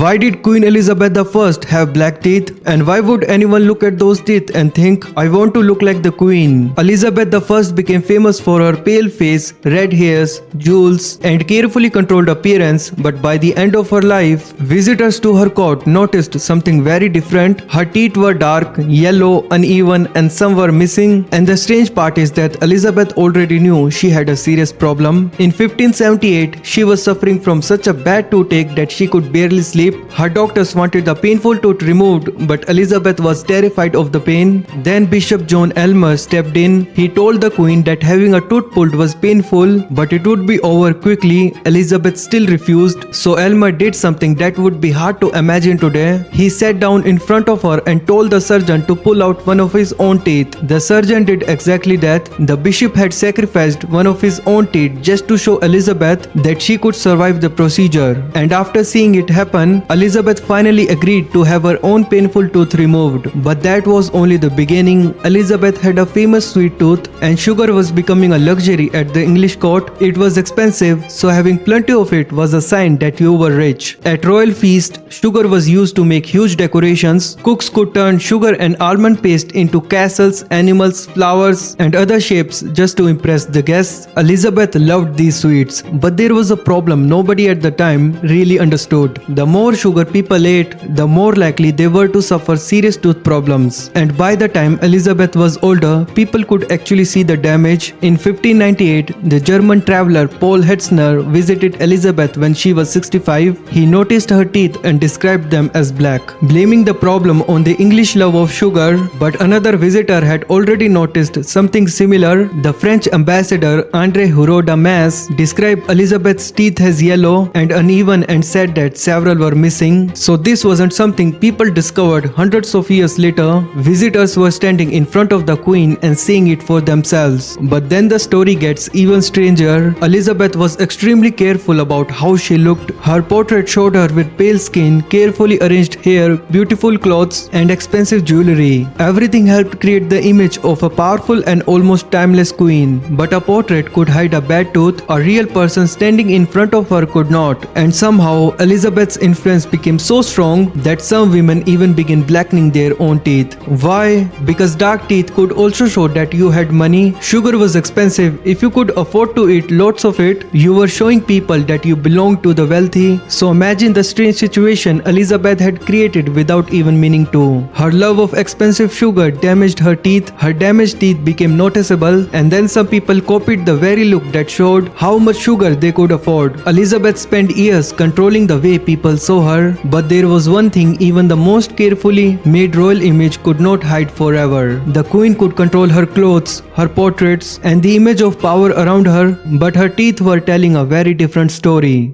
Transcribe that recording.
Why did Queen Elizabeth I have black teeth? And why would anyone look at those teeth and think, I want to look like the Queen? Elizabeth I became famous for her pale face, red hairs, jewels, and carefully controlled appearance, but by the end of her life, visitors to her court noticed something very different. Her teeth were dark, yellow, uneven, and some were missing. And the strange part is that Elizabeth already knew she had a serious problem. In 1578, she was suffering from such a bad toothache that she could barely sleep. Her doctors wanted the painful tooth removed, but Elizabeth was terrified of the pain. Then Bishop John Elmer stepped in. He told the Queen that having a tooth pulled was painful, but it would be over quickly. Elizabeth still refused, so Elmer did something that would be hard to imagine today. He sat down in front of her and told the surgeon to pull out one of his own teeth. The surgeon did exactly that. The bishop had sacrificed one of his own teeth just to show Elizabeth that she could survive the procedure. And after seeing it happen, Elizabeth finally agreed to have her own painful tooth removed. But that was only the beginning. Elizabeth had a famous sweet tooth, and sugar was becoming a luxury at the English court. It was expensive, so having plenty of it was a sign that you were rich. At royal feast, sugar was used to make huge decorations. Cooks could turn sugar and almond paste into castles, animals, flowers, and other shapes just to impress the guests. Elizabeth loved these sweets, but there was a problem nobody at the time really understood. The more sugar people ate, the more likely they were to suffer serious tooth problems. And by the time Elizabeth was older, people could actually see the damage. In 1598, the German traveler Paul Hetzner visited Elizabeth when she was 65. He noticed her teeth and described them as black, blaming the problem on the English love of sugar. But another visitor had already noticed something similar. The French ambassador André Hurault-Damas described Elizabeth's teeth as yellow and uneven and said that several were missing. So this wasn't something people discovered hundreds of years later. Visitors were standing in front of the Queen and seeing it for themselves. But then the story gets even stranger. Elizabeth was extremely careful about how she looked. Her portrait showed her with pale skin, carefully arranged hair, beautiful clothes, and expensive jewelry. Everything helped create the image of a powerful and almost timeless queen. But a portrait could hide a bad tooth. A real person standing in front of her could not. And somehow Elizabeth's influence became so strong that some women even began blackening their own teeth. Why? Because dark teeth could also show that you had money. Sugar was expensive. If you could afford to eat lots of it, you were showing people that you belonged to the wealthy. So imagine the strange situation Elizabeth had created without even meaning to. Her love of expensive sugar damaged her teeth. Her damaged teeth became noticeable, and then some people copied the very look that showed how much sugar they could afford. Elizabeth spent years controlling the way people saw her, but there was one thing even the most carefully made royal image could not hide forever. The Queen could control her clothes, her portraits, and the image of power around her, but her teeth were telling a very different story.